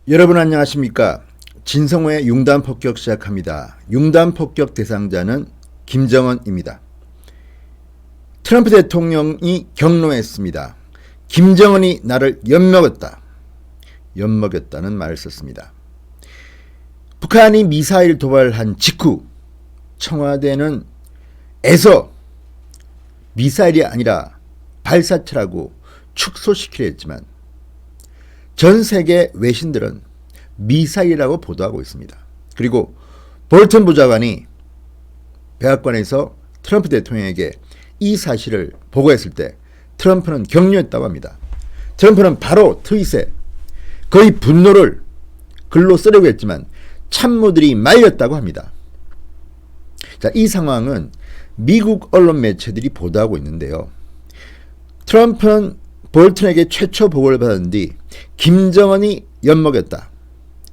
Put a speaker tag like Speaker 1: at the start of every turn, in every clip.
Speaker 1: 여러분 안녕하십니까? 진성호의 융단 폭격 시작합니다. 융단 폭격 대상자는 김정은입니다. 트럼프 대통령이 경로했습니다. 김정은이 나를 엿먹었다. 엿먹였다는 말을 썼습니다. 북한이 미사일 도발한 직후 청와대는 애서 미사일이 아니라 발사체라고 축소시키려 했지만 전 세계 외신들은 미사일이라고 보도하고 있습니다. 그리고 볼튼 보좌관이 백악관에서 트럼프 대통령에게 이 사실을 보고했을 때 트럼프는 격려했다고 합니다. 트럼프는 바로 트윗에 거의 분노를 글로 쓰려고 했지만 참모들이 말렸다고 합니다. 자, 이 상황은 미국 언론 매체들이 보도하고 있는데요. 트럼프는 볼튼에게 최초 보고를 받은 뒤 김정은이 엿먹였다.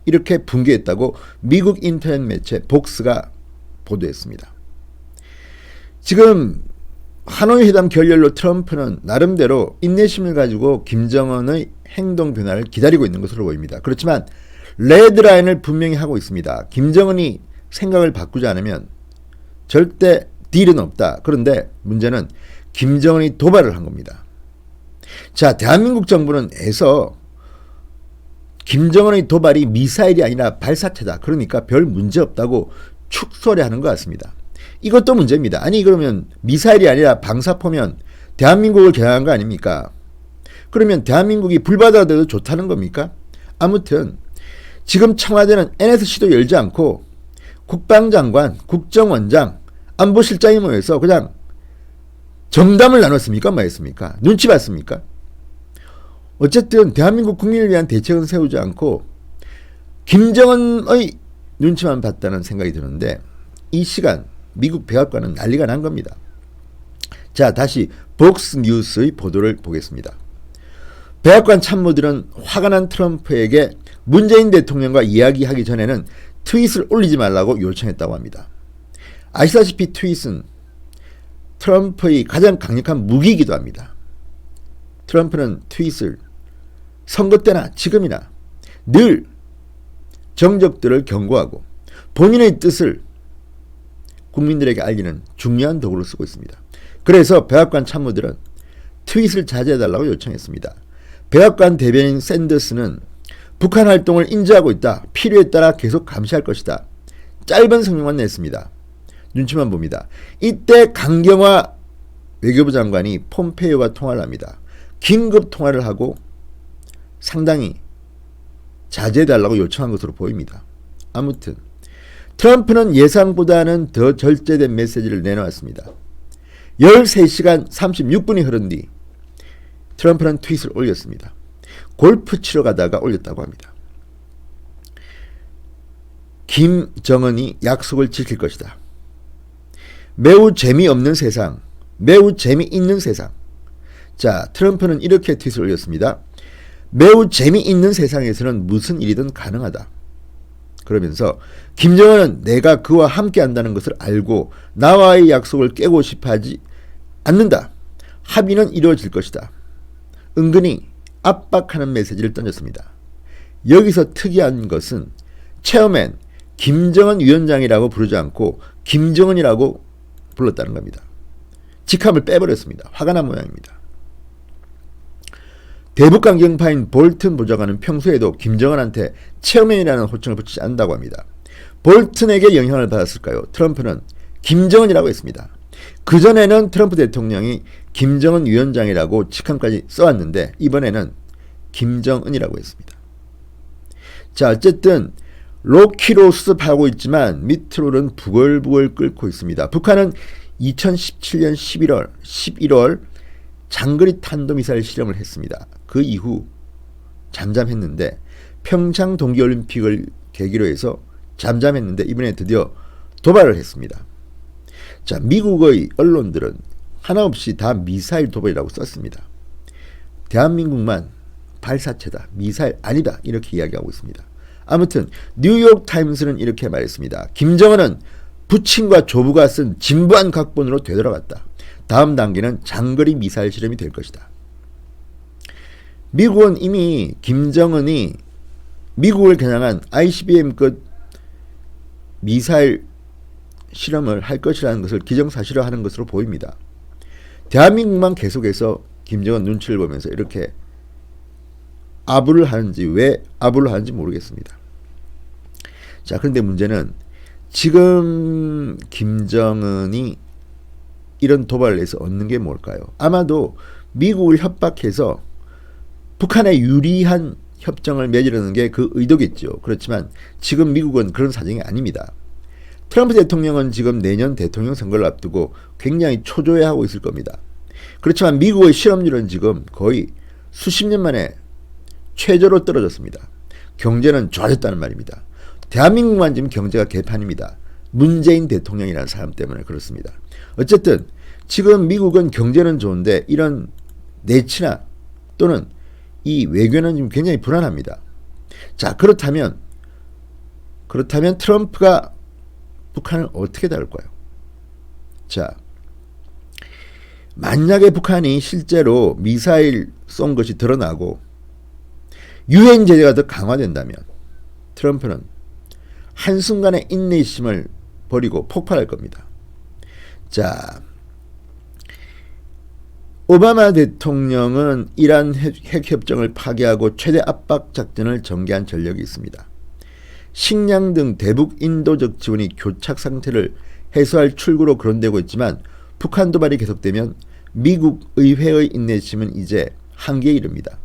Speaker 1: 이렇게 분개했다고 미국 인터넷 매체 복스가 보도했습니다. 지금 하노이 회담 결렬로 트럼프는 나름대로 인내심을 가지고 김정은의 행동 변화를 기다리고 있는 것으로 보입니다. 그렇지만 레드라인을 분명히 하고 있습니다. 김정은이 생각을 바꾸지 않으면 절대 딜은 없다. 그런데 문제는 김정은이 도발을 한 겁니다. 자, 대한민국 정부는 애서 김정은의 도발이 미사일이 아니라 발사체다. 그러니까 별 문제 없다고 축소를 하는 것 같습니다. 이것도 문제입니다. 아니 그러면 미사일이 아니라 방사포면 대한민국을 겨냥한 거 아닙니까? 그러면 대한민국이 불바다도 좋다는 겁니까? 아무튼 지금 청와대는 NSC도 열지 않고 국방장관, 국정원장, 안보실장이 모여서 그냥 정담을 나눴습니까? 뭐 했습니까? 눈치 봤습니까? 어쨌든 대한민국 국민을 위한 대책은 세우지 않고 김정은의 눈치만 봤다는 생각이 드는데 이 시간 미국 백악관은 난리가 난 겁니다. 자, 다시 복스 뉴스의 보도를 보겠습니다. 백악관 참모들은 화가 난 트럼프에게 문재인 대통령과 이야기하기 전에는 트윗을 올리지 말라고 요청했다고 합니다. 아시다시피 트윗은 트럼프의 가장 강력한 무기이기도 합니다. 트럼프는 트윗을 선거 때나 지금이나 늘 정적들을 경고하고 본인의 뜻을 국민들에게 알리는 중요한 도구를 쓰고 있습니다. 그래서 백악관 참모들은 트윗을 자제해달라고 요청했습니다. 백악관 대변인 샌더스는 북한 활동을 인지하고 있다. 필요에 따라 계속 감시할 것이다. 짧은 성명만 냈습니다. 눈치만 봅니다. 이때 강경화 외교부 장관이 폼페이오와 통화를 합니다. 긴급 통화를 하고 상당히 자제해달라고 요청한 것으로 보입니다. 아무튼 트럼프는 예상보다는 더 절제된 메시지를 내놓았습니다. 13시간 36분이 흐른 뒤 트럼프는 트윗을 올렸습니다. 골프 치러 가다가 올렸다고 합니다. 김정은이 약속을 지킬 것이다. 매우 재미없는 세상, 매우 재미있는 세상. 자, 트럼프는 이렇게 트윗을 올렸습니다. 매우 재미있는 세상에서는 무슨 일이든 가능하다. 그러면서 김정은은 내가 그와 함께 한다는 것을 알고 나와의 약속을 깨고 싶어 하지 않는다. 합의는 이루어질 것이다. 은근히 압박하는 메시지를 던졌습니다. 여기서 특이한 것은 체어맨 김정은 위원장이라고 부르지 않고 김정은이라고 불렀다는 겁니다. 직함을 빼버렸습니다. 화가 난 모양입니다. 대북 강경파인 볼튼 보좌관은 평소에도 김정은한테 체어맨이라는 호칭을 붙이지 않는다고 합니다. 볼튼에게 영향을 받았을까요? 트럼프는 김정은이라고 했습니다. 그전에는 트럼프 대통령이 김정은 위원장이라고 직함까지 써왔는데 이번에는 김정은이라고 했습니다. 자, 어쨌든 로키로 수습하고 있지만 밑으로는 부글부글 끓고 있습니다. 북한은 2017년 11월 장거리 탄도미사일 실험을 했습니다. 그 이후 잠잠했는데 평창 동계올림픽을 계기로 해서 잠잠했는데 이번에 드디어 도발을 했습니다. 자, 미국의 언론들은 하나 없이 다 미사일 도발이라고 썼습니다. 대한민국만 발사체다, 미사일 아니다 이렇게 이야기하고 있습니다. 아무튼 뉴욕타임스는 이렇게 말했습니다. 김정은은 부친과 조부가 쓴 진부한 각본으로 되돌아갔다. 다음 단계는 장거리 미사일 실험이 될 것이다. 미국은 이미 김정은이 미국을 겨냥한 ICBM급 미사일 실험을 할 것이라는 것을 기정사실화하는 것으로 보입니다. 대한민국만 계속해서 김정은 눈치를 보면서 이렇게 아부를 하는지, 왜 아부를 하는지 모르겠습니다. 자, 그런데 문제는 지금 김정은이 이런 도발을 해서 얻는 게 뭘까요? 아마도 미국을 협박해서 북한에 유리한 협정을 맺으려는 게 그 의도겠죠. 그렇지만 지금 미국은 그런 사정이 아닙니다. 트럼프 대통령은 지금 내년 대통령 선거를 앞두고 굉장히 초조해하고 있을 겁니다. 그렇지만 미국의 실업률은 지금 거의 수십 년 만에 최저로 떨어졌습니다. 경제는 좋아졌다는 말입니다. 대한민국만 지금 경제가 개판입니다. 문재인 대통령이라는 사람 때문에 그렇습니다. 어쨌든 지금 미국은 경제는 좋은데 이런 내치나 또는 이 외교는 지금 굉장히 불안합니다. 자, 그렇다면 트럼프가 북한을 어떻게 다룰까요? 자, 만약에 북한이 실제로 미사일 쏜 것이 드러나고 유엔 제재가 더 강화된다면 트럼프는 한순간에 인내심을 버리고 폭발할 겁니다. 자, 오바마 대통령은 이란 핵협정을 파기하고 최대 압박 작전을 전개한 전력이 있습니다. 식량 등 대북 인도적 지원이 교착 상태를 해소할 출구로 거론되고 있지만 북한 도발이 계속되면 미국 의회의 인내심은 이제 한계에 이릅니다.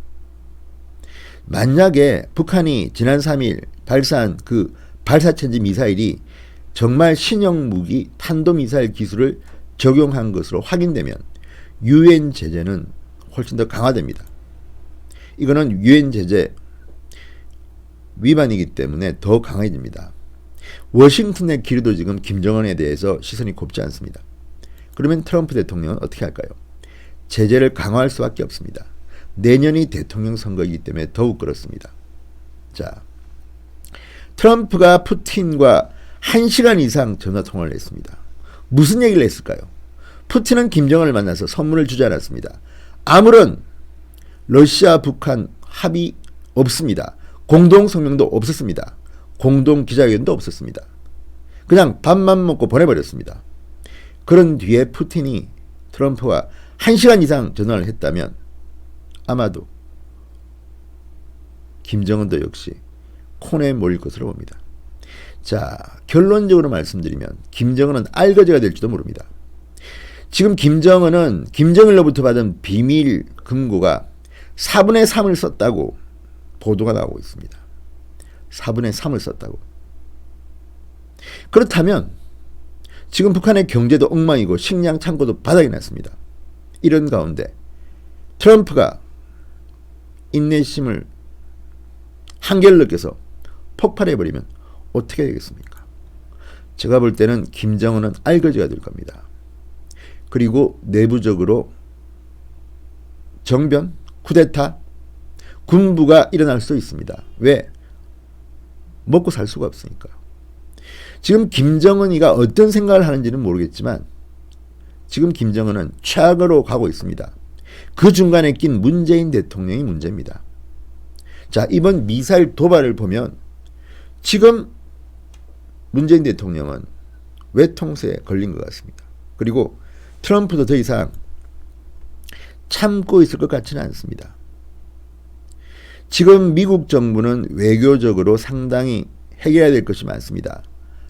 Speaker 1: 만약에 북한이 지난 3일 발사한 그 발사체인지 미사일이 정말 신형 무기 탄도미사일 기술을 적용한 것으로 확인되면 유엔 제재는 훨씬 더 강화됩니다. 이거는 유엔 제재 위반이기 때문에 더 강해집니다. 워싱턴의 길이도 지금 김정은에 대해서 시선이 곱지 않습니다. 그러면 트럼프 대통령은 어떻게 할까요? 제재를 강화할 수밖에 없습니다. 내년이 대통령 선거이기 때문에 더욱 그렇습니다. 자, 트럼프가 푸틴과 1시간 이상 전화통화를 했습니다. 무슨 얘기를 했을까요? 푸틴은 김정은을 만나서 선물을 주지 않았습니다. 아무런 러시아 북한 합의 없습니다. 공동 성명도 없었습니다. 공동 기자회견도 없었습니다. 그냥 밥만 먹고 보내버렸습니다. 그런 뒤에 푸틴이 트럼프와 1시간 이상 전화를 했다면 아마도 김정은도 역시 코너에 몰릴 것으로 봅니다. 자, 결론적으로 말씀드리면 김정은은 알거지가 될지도 모릅니다. 지금 김정은은 김정일로부터 받은 비밀 금고가 4분의 3을 썼다고 보도가 나오고 있습니다. 4분의 3을 썼다고. 그렇다면 지금 북한의 경제도 엉망이고 식량 창고도 바닥이 났습니다. 이런 가운데 트럼프가 인내심을 한계를 느껴서 폭발해버리면 어떻게 되겠습니까? 제가 볼 때는 김정은은 알거지가 될 겁니다. 그리고 내부적으로 정변, 쿠데타, 군부가 일어날 수 있습니다. 왜? 먹고 살 수가 없으니까. 지금 김정은이가 어떤 생각을 하는지는 모르겠지만 지금 김정은은 최악으로 가고 있습니다. 그 중간에 낀 문재인 대통령이 문제입니다. 자, 이번 미사일 도발을 보면 지금 문재인 대통령은 외통수에 걸린 것 같습니다. 그리고 트럼프도 더 이상 참고 있을 것 같지는 않습니다. 지금 미국 정부는 외교적으로 상당히 해결해야 될 것이 많습니다.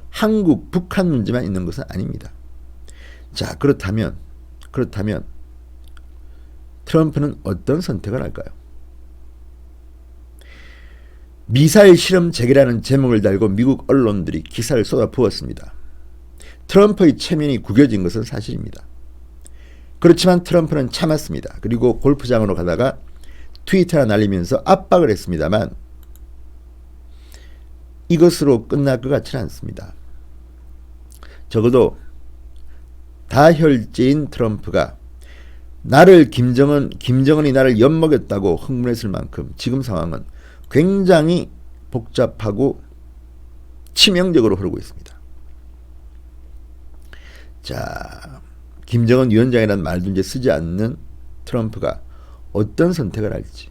Speaker 1: 한국, 북한 문제만 있는 것은 아닙니다. 자, 그렇다면 트럼프는 어떤 선택을 할까요? 미사일 실험 재개라는 제목을 달고 미국 언론들이 기사를 쏟아부었습니다. 트럼프의 체면이 구겨진 것은 사실입니다. 그렇지만 트럼프는 참았습니다. 그리고 골프장으로 가다가 트위터를 날리면서 압박을 했습니다만 이것으로 끝날 것 같지는 않습니다. 적어도 다혈제인 트럼프가 김정은이 나를 엿먹였다고 흥분했을 만큼 지금 상황은 굉장히 복잡하고 치명적으로 흐르고 있습니다. 자, 김정은 위원장이라는 말도 이제 쓰지 않는 트럼프가 어떤 선택을 할지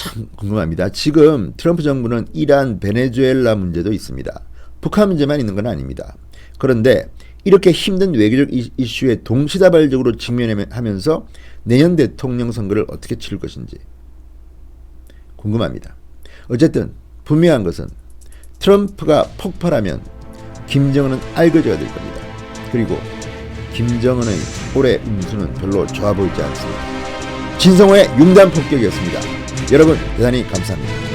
Speaker 1: 참 궁금합니다. 지금 트럼프 정부는 이란, 베네수엘라 문제도 있습니다. 북한 문제만 있는 건 아닙니다. 그런데 이렇게 힘든 외교적 이슈에 동시다발적으로 직면하면서 내년 대통령 선거를 어떻게 치를 것인지 궁금합니다. 어쨌든 분명한 것은 트럼프가 폭발하면 김정은은 알거지가 될 겁니다. 그리고 김정은의 올해 운수는 별로 좋아 보이지 않습니다. 진성호의 융단 폭격이었습니다. 여러분 대단히 감사합니다.